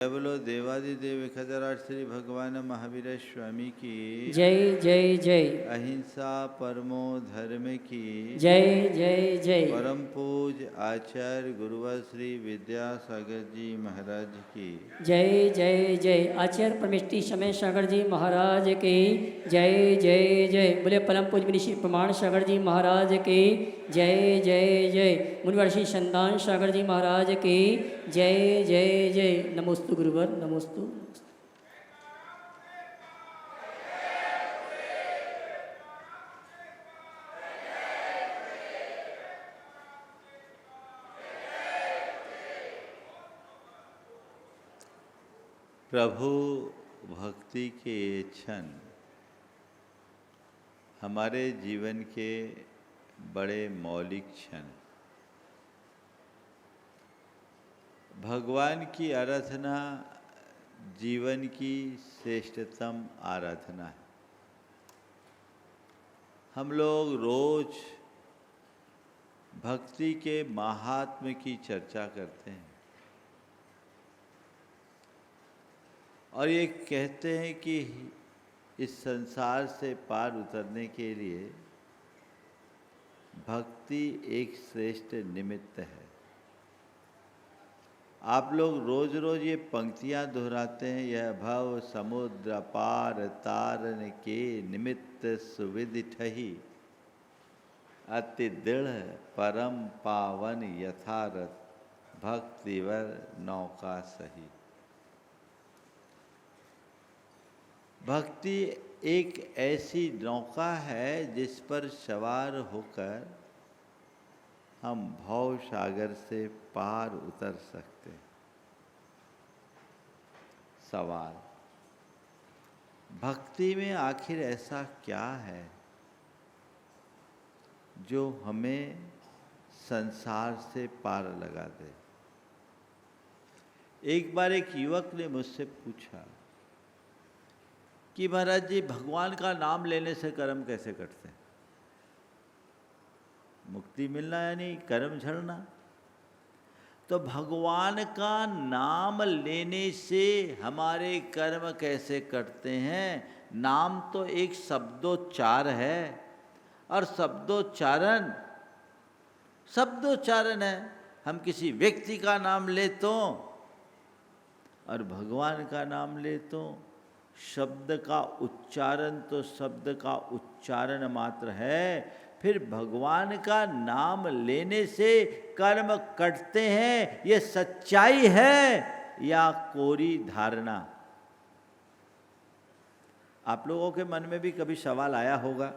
जय बोलो देवादिदेव खजराज श्री भगवान महावीर स्वामी की जय जय जय। अहिंसा परमो धर्म की जय जय जय। परम पूज आचार्य गुरुवर श्री विद्यासागर जी महाराज की जय जय जय। आचार्य परमेष्टि समय सागर जी महाराज की जय जय जय। बोले परम पूज ऋषि प्रमाण सागर जी महाराज की जय जय जय। मुनिवर श्री संतान सागर जी महाराज की जय जय जय। नमोस्तु गुरुवर नमोस्तु। प्रभु भक्ति के ये क्षण हमारे जीवन के बड़े मौलिक क्षण। भगवान की आराधना जीवन की श्रेष्ठतम आराधना है। हम लोग रोज भक्ति के महात्म्य की चर्चा करते हैं और ये कहते हैं कि इस संसार से पार उतरने के लिए भक्ति एक श्रेष्ठ निमित्त है। आप लोग रोज रोज ये पंक्तियां दोहराते हैं, यह भव समुद्र पार तारन के निमित्त सुविधि ठही, अति दृढ़ परम पावन यथारथ, भक्तिवर नौका सही। भक्ति एक ऐसी नौका है जिस पर सवार होकर हम भव सागर से पार उतर सकते हैं। सवाल, भक्ति में आखिर ऐसा क्या है जो हमें संसार से पार लगा दे? एक बार एक युवक ने मुझसे पूछा कि महाराज जी, भगवान का नाम लेने से कर्म कैसे कटते हैं? मुक्ति मिलना यानी कर्म झड़ना। तो भगवान का नाम लेने से हमारे कर्म कैसे कटते हैं? नाम तो एक शब्दोच्चार है और शब्दोच्चारण है। हम किसी व्यक्ति का नाम ले तो और भगवान का नाम ले तो शब्द का उच्चारण तो शब्द का उच्चारण मात्र है। फिर भगवान का नाम लेने से कर्म कटते हैं, ये सच्चाई है या कोरी धारणा? आप लोगों के मन में भी कभी सवाल आया होगा।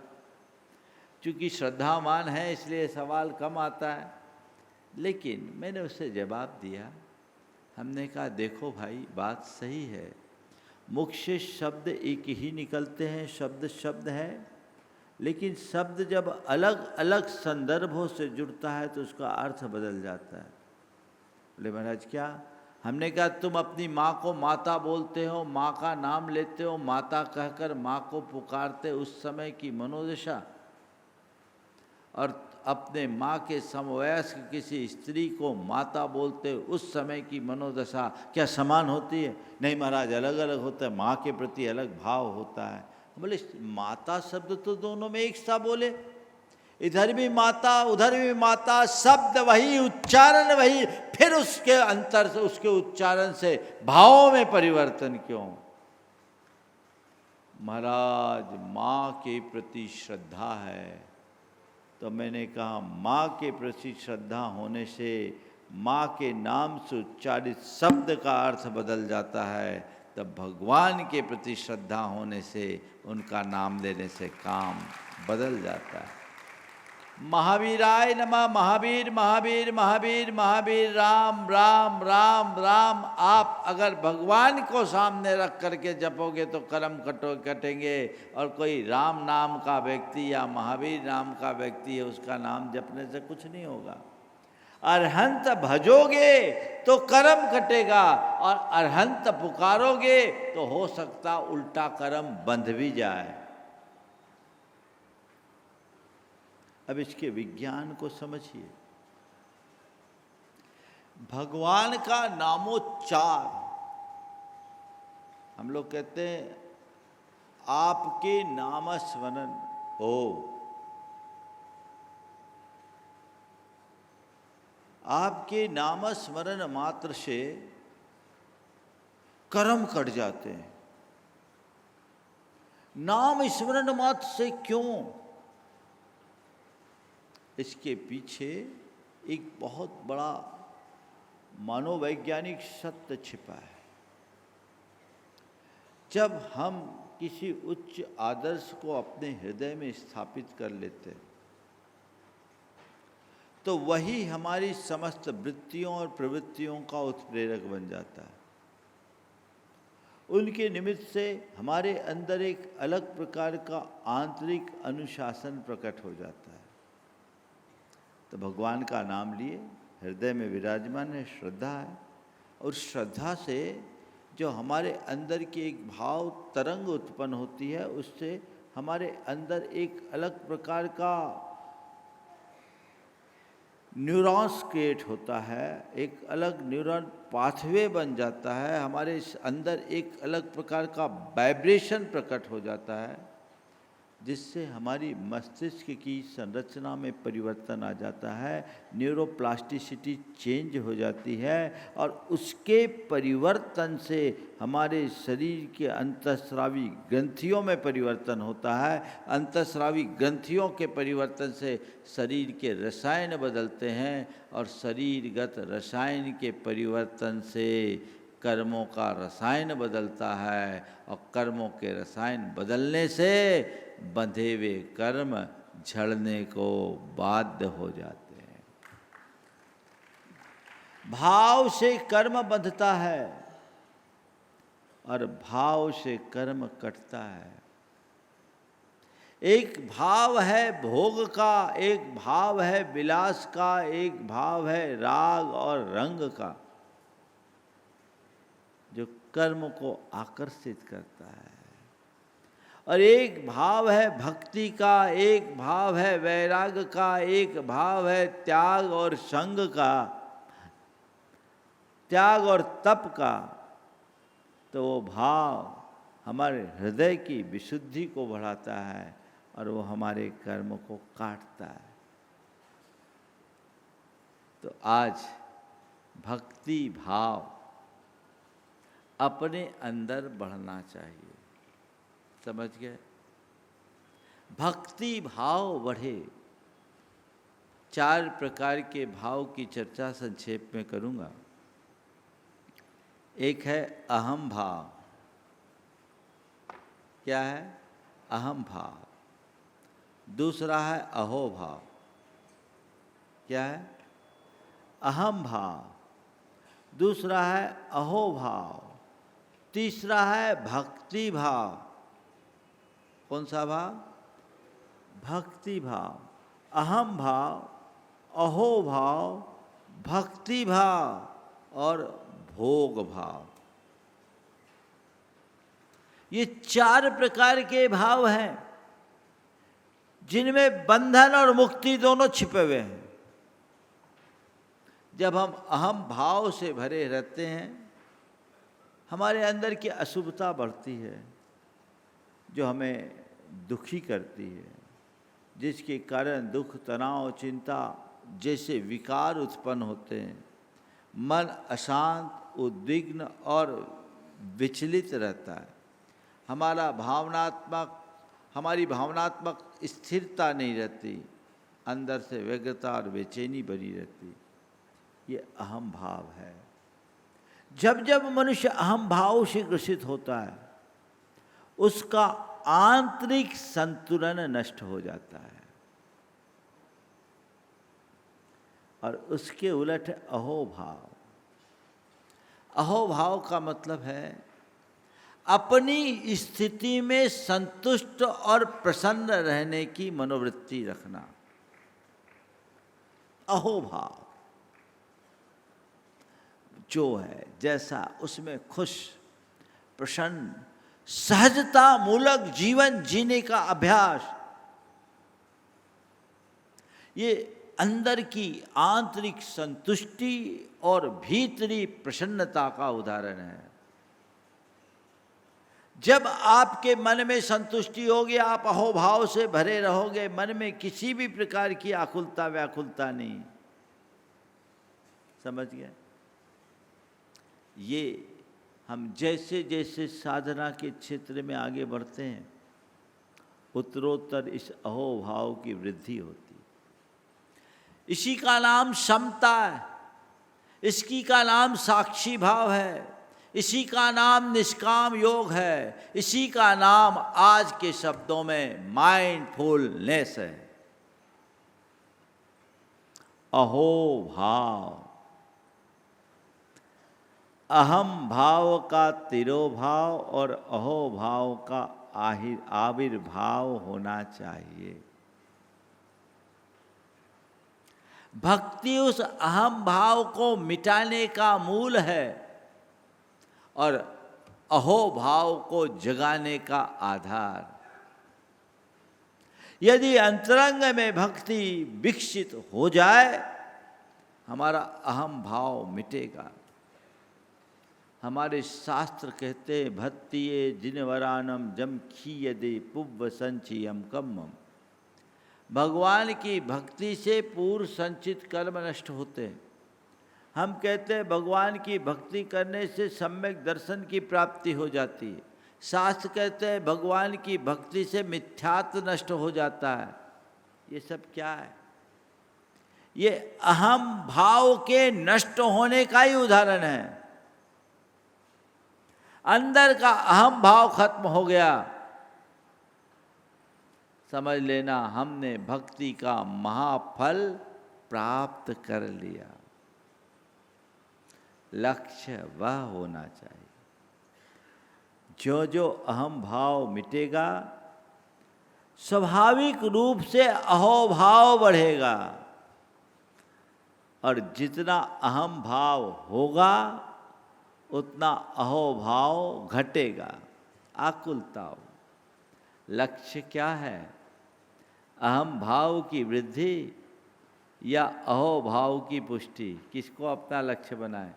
चूंकि श्रद्धावान है इसलिए सवाल कम आता है, लेकिन मैंने उससे जवाब दिया। हमने कहा देखो भाई, बात सही है, मुख से शब्द एक ही निकलते हैं, शब्द शब्द है, लेकिन शब्द जब अलग अलग संदर्भों से जुड़ता है तो उसका अर्थ बदल जाता है। बोले महाराज क्या? हमने कहा तुम अपनी माँ को माता बोलते हो, माँ का नाम लेते हो, माता कहकर माँ को पुकारते उस समय की मनोदशा और अपने माँ के समवयस्क किसी स्त्री को माता बोलते उस समय की मनोदशा क्या समान होती है? नहीं महाराज, अलग अलग होता है, माँ के प्रति अलग भाव होता है। बोले माता शब्द तो दोनों में एक सा बोले, इधर भी माता उधर भी माता, शब्द वही उच्चारण वही, फिर उसके अंतर से उसके उच्चारण से भावों में परिवर्तन क्यों? महाराज माँ के प्रति श्रद्धा है। तो मैंने कहा माँ के प्रति श्रद्धा होने से माँ के नाम से उच्चारित शब्द का अर्थ बदल जाता है, तब भगवान के प्रति श्रद्धा होने से उनका नाम लेने से काम बदल जाता है। महावीराय नमः। महावीर महावीर महावीर महावीर, राम राम राम राम। आप अगर भगवान को सामने रख करके जपोगे तो कर्म कटेंगे, और कोई राम नाम का व्यक्ति या महावीर नाम का व्यक्ति है उसका नाम जपने से कुछ नहीं होगा। अरहंत भजोगे तो कर्म कटेगा और अरहंत पुकारोगे तो हो सकता उल्टा कर्म बंध भी जाए। अब इसके विज्ञान को समझिए। भगवान का नामोच्चार हम लोग कहते हैं आपके नाम स्मरण हो, आपके नाम स्मरण मात्र से कर्म कट जाते हैं। नाम स्मरण मात्र से क्यों? इसके पीछे एक बहुत बड़ा मनोवैज्ञानिक सत्य छिपा है। जब हम किसी उच्च आदर्श को अपने हृदय में स्थापित कर लेते हैं तो वही हमारी समस्त वृत्तियों और प्रवृत्तियों का उत्प्रेरक बन जाता है। उनके निमित्त से हमारे अंदर एक अलग प्रकार का आंतरिक अनुशासन प्रकट हो जाता है। तो भगवान का नाम लिए, हृदय में विराजमान है, श्रद्धा है, और श्रद्धा से जो हमारे अंदर की एक भाव तरंग उत्पन्न होती है, उससे हमारे अंदर एक अलग प्रकार का न्यूरॉन्स क्रिएट होता है, एक अलग न्यूरॉन पाथवे बन जाता है, हमारे अंदर एक अलग प्रकार का वाइब्रेशन प्रकट हो जाता है, जिससे हमारी मस्तिष्क की संरचना में परिवर्तन आ जाता है, न्यूरोप्लास्टिसिटी चेंज हो जाती है, और उसके परिवर्तन से हमारे शरीर के अंतःस्रावी ग्रंथियों में परिवर्तन होता है। अंतःस्रावी ग्रंथियों के परिवर्तन से शरीर के रसायन बदलते हैं, और शरीरगत रसायन के परिवर्तन से कर्मों का रसायन बदलता है, और कर्मों के रसायन बदलने से बंधे हुए कर्म झड़ने को बाध्य हो जाते हैं। भाव से कर्म बंधता है और भाव से कर्म कटता है। एक भाव है भोग का, एक भाव है विलास का, एक भाव है राग और रंग का, जो कर्म को आकर्षित करता है, और एक भाव है भक्ति का, एक भाव है वैराग का, एक भाव है त्याग और संग का, त्याग और तप का। तो वो भाव हमारे हृदय की विशुद्धि को बढ़ाता है और वो हमारे कर्म को काटता है। तो आज भक्ति भाव अपने अंदर बढ़ना चाहिए। समझ गए? भक्ति भाव बढ़े। 4 प्रकार के भाव की चर्चा संक्षेप में करूंगा। एक है अहम भाव। क्या है? अहम भाव। दूसरा है अहो भाव। क्या है? अहम भाव। दूसरा है अहो भाव। तीसरा है भक्ति भाव। कौन सा भाव? भक्ति भाव। अहम भाव, अहो भाव, भक्ति भाव और भोग भाव। ये 4 प्रकार के भाव हैं जिनमें बंधन और मुक्ति दोनों छिपे हुए हैं। जब हम अहम भाव से भरे रहते हैं, हमारे अंदर की अशुभता बढ़ती है, जो हमें दुखी करती है, जिसके कारण दुख, तनाव, चिंता जैसे विकार उत्पन्न होते हैं। मन अशांत, उद्विग्न और विचलित रहता है। हमारी भावनात्मक स्थिरता नहीं रहती, अंदर से व्यग्रता और बेचैनी बनी रहती। ये अहम भाव है। जब जब मनुष्य अहम भाव से ग्रसित होता है, उसका आंतरिक संतुलन नष्ट हो जाता है, और उसके उलट अहो भाव। अहो भाव का मतलब है अपनी स्थिति में संतुष्ट और प्रसन्न रहने की मनोवृत्ति रखना। अहो भाव जो है जैसा, उसमें खुश, प्रसन्न, सहजता मूलक जीवन जीने का अभ्यास, ये अंदर की आंतरिक संतुष्टि और भीतरी प्रसन्नता का उदाहरण है। जब आपके मन में संतुष्टि होगी, आप अहोभाव से भरे रहोगे, मन में किसी भी प्रकार की आकुलता व्याकुलता नहीं। समझ गए? ये हम जैसे जैसे साधना के क्षेत्र में आगे बढ़ते हैं, उत्तरोत्तर इस अहोभाव की वृद्धि होती है। इसी का नाम समता है, इसकी का नाम साक्षी भाव है, इसी का नाम निष्काम योग है, इसी का नाम आज के शब्दों में माइंडफुलनेस है। अहोभाव, अहम भाव का तिरोभाव और अहोभाव का आविर्भाव होना चाहिए। भक्ति उस अहम भाव को मिटाने का मूल है और अहोभाव को जगाने का आधार। यदि अंतरंग में भक्ति विकसित हो जाए, हमारा अहम भाव मिटेगा। हमारे शास्त्र कहते हैं, भक्तिये जिनवरानम जम खीयदे पुव्व संचियम कम्मम। भगवान की भक्ति से पूर्व संचित कर्म नष्ट होते हैं। हम कहते हैं भगवान की भक्ति करने से सम्यक दर्शन की प्राप्ति हो जाती है। शास्त्र कहते हैं भगवान की भक्ति से मिथ्यात्व नष्ट हो जाता है। ये सब क्या है? ये अहम भाव के नष्ट होने का ही उदाहरण है। अंदर का अहम भाव खत्म हो गया, समझ लेना हमने भक्ति का महाफल प्राप्त कर लिया। लक्ष्य वह होना चाहिए। जो जो अहम भाव मिटेगा, स्वाभाविक रूप से अहोभाव बढ़ेगा, और जितना अहम भाव होगा उतना अहोभाव घटेगा, आकुलता हो। लक्ष्य क्या है? अहम भाव की वृद्धि या अहोभाव की पुष्टि? किसको अपना लक्ष्य बनाए?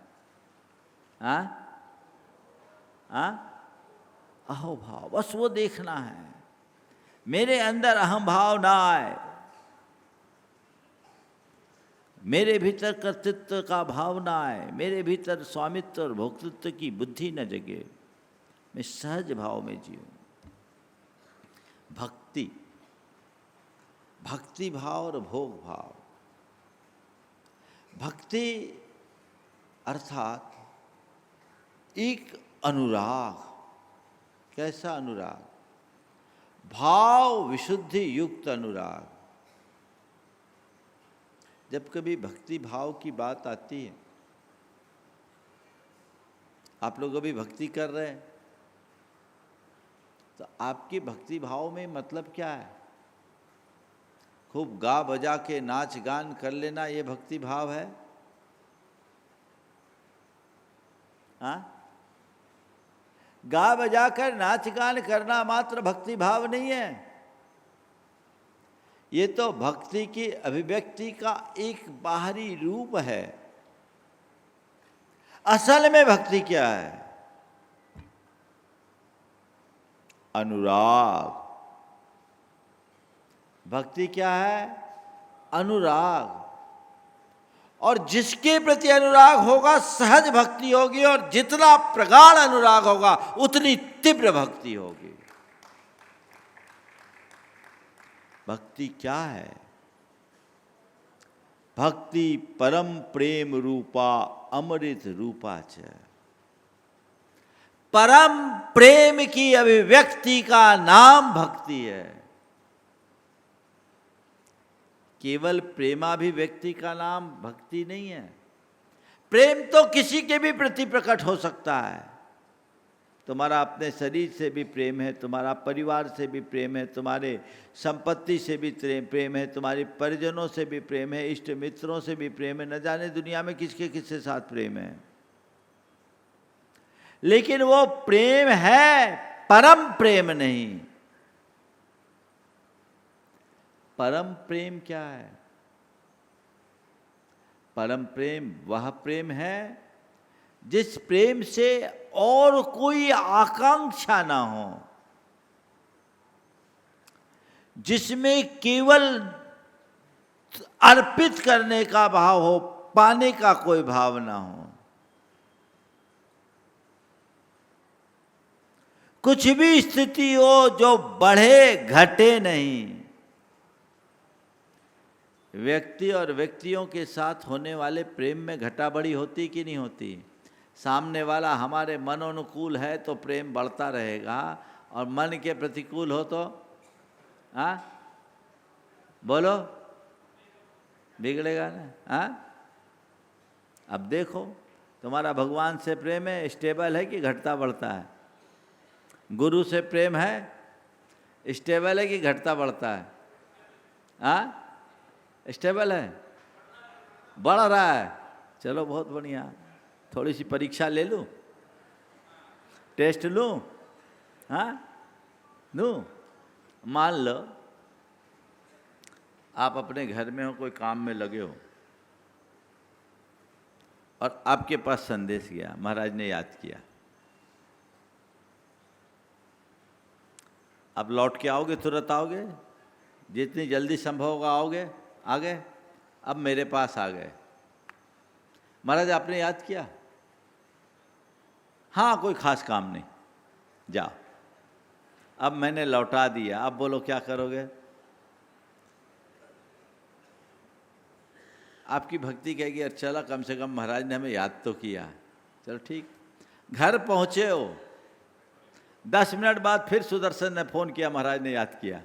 अहोभाव, बस वो देखना है। मेरे अंदर अहम भाव ना आए, मेरे भीतर कर्तृत्व का भाव ना आए, मेरे भीतर स्वामित्व और भोक्तृत्व की बुद्धि न जगे, मैं सहज भाव में जीऊं। भक्ति, भक्ति भाव और भोग भाव। भक्ति अर्थात एक अनुराग। कैसा अनुराग? भाव विशुद्धि युक्त अनुराग। जब कभी भक्ति भाव की बात आती है, आप लोग अभी भक्ति कर रहे हैं, तो आपकी भक्ति भाव में मतलब क्या है? खूब गा बजा के नाच गान कर लेना, ये भक्ति भाव है? गा बजा कर नाच गान करना मात्र भक्ति भाव नहीं है। ये तो भक्ति की अभिव्यक्ति का एक बाहरी रूप है। असल में भक्ति क्या है? अनुराग। भक्ति क्या है? अनुराग। और जिसके प्रति अनुराग होगा सहज भक्ति होगी, और जितना प्रगाढ़ अनुराग होगा उतनी तीव्र भक्ति होगी। भक्ति क्या है? भक्ति परम प्रेम रूपा अमृत रूपा च। परम प्रेम की अभिव्यक्ति का नाम भक्ति है। केवल प्रेमाभिव्यक्ति का नाम भक्ति नहीं है। प्रेम तो किसी के भी प्रति प्रकट हो सकता है। तुम्हारा अपने शरीर से भी प्रेम है, तुम्हारा परिवार से भी प्रेम है, तुम्हारे संपत्ति से भी प्रेम है, तुम्हारे परिजनों से भी प्रेम है, इष्ट मित्रों से भी प्रेम है, न जाने दुनिया में किसके किसके साथ प्रेम है। लेकिन वो प्रेम है, परम प्रेम नहीं। परम प्रेम क्या है? परम प्रेम वह प्रेम है जिस प्रेम से और कोई आकांक्षा ना हो, जिसमें केवल अर्पित करने का भाव हो, पाने का कोई भाव ना हो, कुछ भी स्थिति हो जो बढ़े घटे नहीं। व्यक्ति और व्यक्तियों के साथ होने वाले प्रेम में घटा बढ़ी होती कि नहीं होती? सामने वाला हमारे मन अनुकूल है तो प्रेम बढ़ता रहेगा, और मन के प्रतिकूल हो तो बोलो बिगड़ेगा ना। अब देखो तुम्हारा भगवान से प्रेम है, स्टेबल है कि घटता बढ़ता है? गुरु से प्रेम है, स्टेबल है कि घटता बढ़ता है? स्टेबल है, बढ़ रहा है। चलो बहुत बढ़िया। थोड़ी सी परीक्षा ले लूं, टेस्ट लूं? लूं? मान लो आप अपने घर में हो, कोई काम में लगे हो, और आपके पास संदेश गया, महाराज ने याद किया। आप लौट के आओगे? तुरंत आओगे? जितनी जल्दी संभव होगा आओगे? आ गए? अब मेरे पास आ गए, महाराज आपने याद किया, हाँ कोई खास काम नहीं, जाओ। अब मैंने लौटा दिया, अब बोलो क्या करोगे? आपकी भक्ति कहेगी अरे चलो कम से कम महाराज ने हमें याद तो किया, चलो ठीक। घर पहुँचे हो, 10 मिनट बाद फिर सुदर्शन ने फ़ोन किया, महाराज ने याद किया।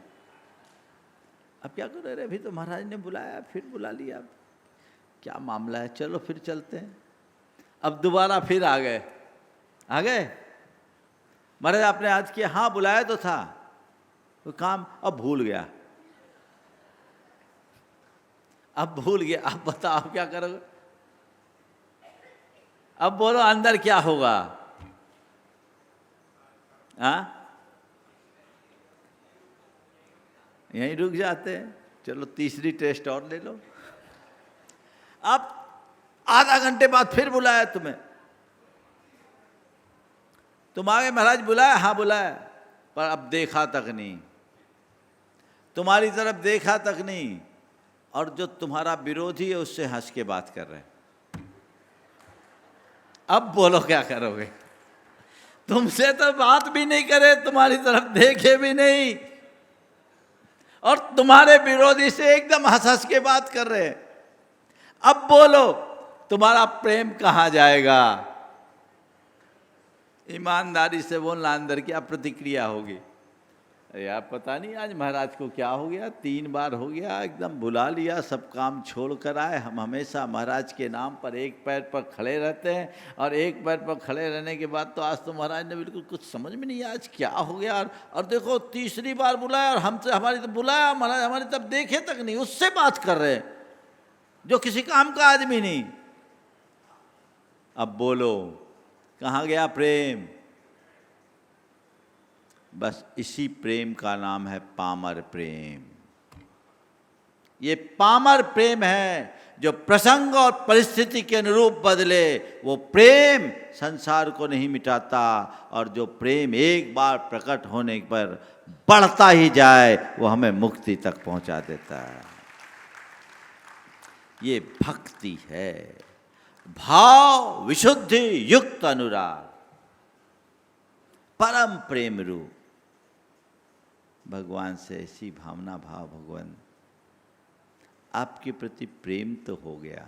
अब क्या करो? अरे अभी तो महाराज ने बुलाया, फिर बुला लिया, अब क्या मामला है, चलो फिर चलते हैं। अब दोबारा फिर आ गए। महाराज आपने याद किया? हाँ बुलाया तो था, तो काम अब भूल गया। अब बताओ आप क्या करोगे? अब बोलो अंदर क्या होगा? यहीं रुक जाते हैं। चलो तीसरी टेस्ट और ले लो। अब आधा घंटे बाद फिर बुलाया तुम्हें, तुम आगे, महाराज बुलाया? हाँ बुलाया, पर अब देखा तक नहीं, तुम्हारी तरफ देखा तक नहीं, और जो तुम्हारा विरोधी है उससे हंस के बात कर रहे हैं। अब बोलो क्या करोगे? तुमसे तो बात भी नहीं करे, तुम्हारी तरफ देखे भी नहीं, और तुम्हारे विरोधी से एकदम हंस हंस के बात कर रहे हैं। अब बोलो तुम्हारा प्रेम कहाँ जाएगा? ईमानदारी से बोलना, अंदर क्या प्रतिक्रिया होगी? यार पता नहीं आज महाराज को क्या हो गया, 3 बार हो गया, एकदम बुला लिया, सब काम छोड़ कर आए। हम हमेशा महाराज के नाम पर एक पैर पर खड़े रहते हैं, और एक पैर पर खड़े रहने के बाद तो आज तो महाराज ने बिल्कुल कुछ समझ में नहीं, आज क्या हो गया। और देखो तीसरी बार बुलाया, और हमसे हमारी तो बुलाया, महाराज हमारी तब देखे तक नहीं, उससे बात कर रहे हैं जो किसी काम का आदमी नहीं। अब बोलो कहाँ गया प्रेम? बस इसी प्रेम का नाम है पामर प्रेम। ये पामर प्रेम है जो प्रसंग और परिस्थिति के अनुरूप बदले। वो प्रेम संसार को नहीं मिटाता, और जो प्रेम एक बार प्रकट होने पर बढ़ता ही जाए, वो हमें मुक्ति तक पहुंचा देता है। ये भक्ति है, भाव विशुद्धि युक्त अनुराग, परम प्रेम रूप भगवान से ऐसी भावना भाव। भगवान आपके प्रति प्रेम तो हो गया,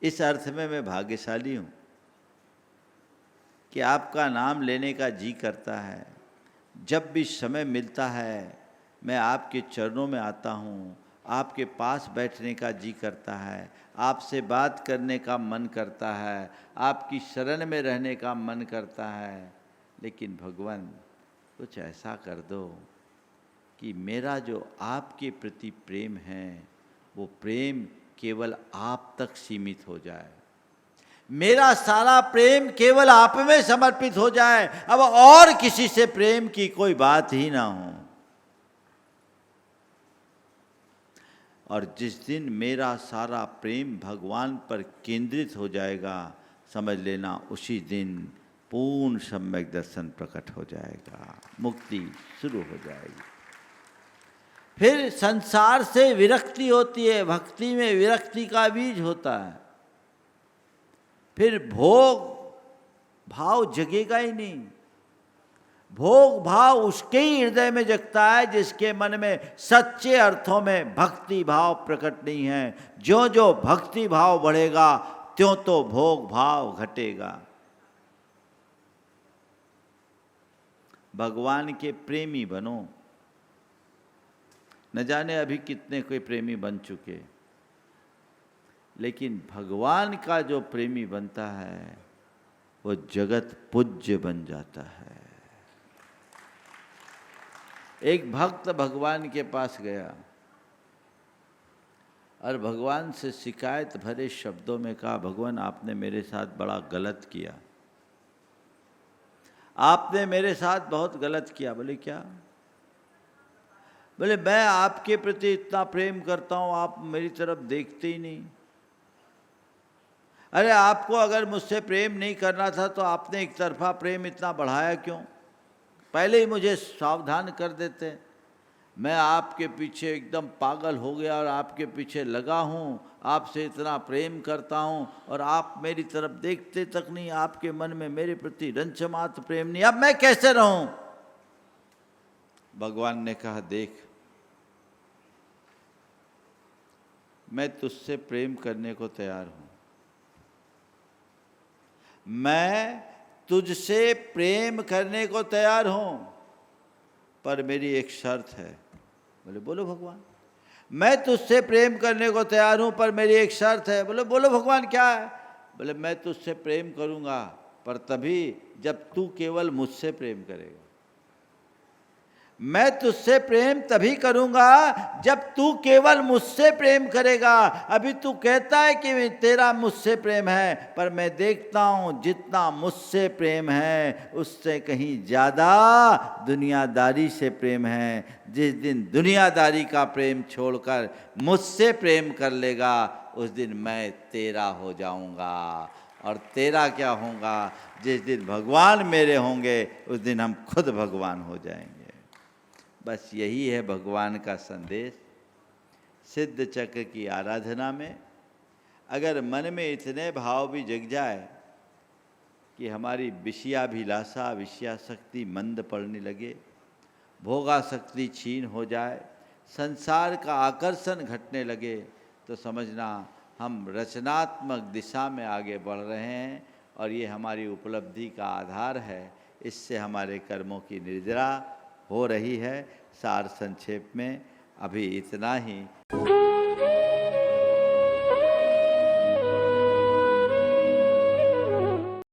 इस अर्थ में मैं भाग्यशाली हूँ कि आपका नाम लेने का जी करता है। जब भी समय मिलता है मैं आपके चरणों में आता हूँ, आपके पास बैठने का जी करता है, आपसे बात करने का मन करता है, आपकी शरण में रहने का मन करता है। लेकिन भगवान कुछ ऐसा कर दो कि मेरा जो आपके प्रति प्रेम है वो प्रेम केवल आप तक सीमित हो जाए, मेरा सारा प्रेम केवल आप में समर्पित हो जाए, अब और किसी से प्रेम की कोई बात ही ना हो। और जिस दिन मेरा सारा प्रेम भगवान पर केंद्रित हो जाएगा, समझ लेना उसी दिन पूर्ण सम्यक दर्शन प्रकट हो जाएगा, मुक्ति शुरू हो जाएगी। फिर संसार से विरक्ति होती है, भक्ति में विरक्ति का बीज होता है। फिर भोग भाव जगेगा ही नहीं। भोग भाव उसके ही हृदय में जगता है जिसके मन में सच्चे अर्थों में भक्ति भाव प्रकट नहीं है। जो जो भक्ति भाव बढ़ेगा त्यों तो भोग भाव घटेगा। भगवान के प्रेमी बनो। न जाने अभी कितने कोई प्रेमी बन चुके, लेकिन भगवान का जो प्रेमी बनता है वो जगत पूज्य बन जाता है। एक भक्त भगवान के पास गया और भगवान से शिकायत भरे शब्दों में कहा, भगवान आपने मेरे साथ बड़ा गलत किया, आपने मेरे साथ बहुत गलत किया। बोले क्या? बोले मैं आपके प्रति इतना प्रेम करता हूं, आप मेरी तरफ देखते ही नहीं। अरे आपको अगर मुझसे प्रेम नहीं करना था तो आपने एक तरफा प्रेम इतना बढ़ाया क्यों? पहले ही मुझे सावधान कर देते। मैं आपके पीछे एकदम पागल हो गया और आपके पीछे लगा हूँ, आपसे इतना प्रेम करता हूँ और आप मेरी तरफ देखते तक नहीं, आपके मन में मेरे प्रति रंच मात्र प्रेम नहीं, अब मैं कैसे रहूं? भगवान ने कहा, देख मैं तुझसे प्रेम करने को तैयार हूं, मैं तुझसे प्रेम करने को तैयार हूं, पर मेरी एक शर्त है। बोले बोलो भगवान। मैं तुझसे प्रेम करने को तैयार हूं पर मेरी एक शर्त है। बोले बोलो भगवान क्या है? बोले मैं तुझसे प्रेम करूंगा पर तभी जब तू केवल मुझसे प्रेम करेगा। मैं तुझसे प्रेम तभी करूंगा जब तू केवल मुझसे प्रेम करेगा। अभी तू कहता है कि तेरा मुझसे प्रेम है, पर मैं देखता हूं जितना मुझसे प्रेम है उससे कहीं ज़्यादा दुनियादारी से प्रेम है। जिस दिन दुनियादारी का प्रेम छोड़कर मुझसे प्रेम कर लेगा उस दिन मैं तेरा हो जाऊंगा। और तेरा क्या होगा? जिस दिन भगवान मेरे होंगे उस दिन हम खुद भगवान हो जाएंगे। बस यही है भगवान का संदेश। सिद्ध चक्र की आराधना में अगर मन में इतने भाव भी जग जाए कि हमारी विषयाभिलाषा विषयाशक्ति मंद पड़ने लगे, भोगाशक्ति छीन हो जाए, संसार का आकर्षण घटने लगे, तो समझना हम रचनात्मक दिशा में आगे बढ़ रहे हैं और ये हमारी उपलब्धि का आधार है। इससे हमारे कर्मों की निर्जरा हो रही है। सार संक्षेप में अभी इतना ही।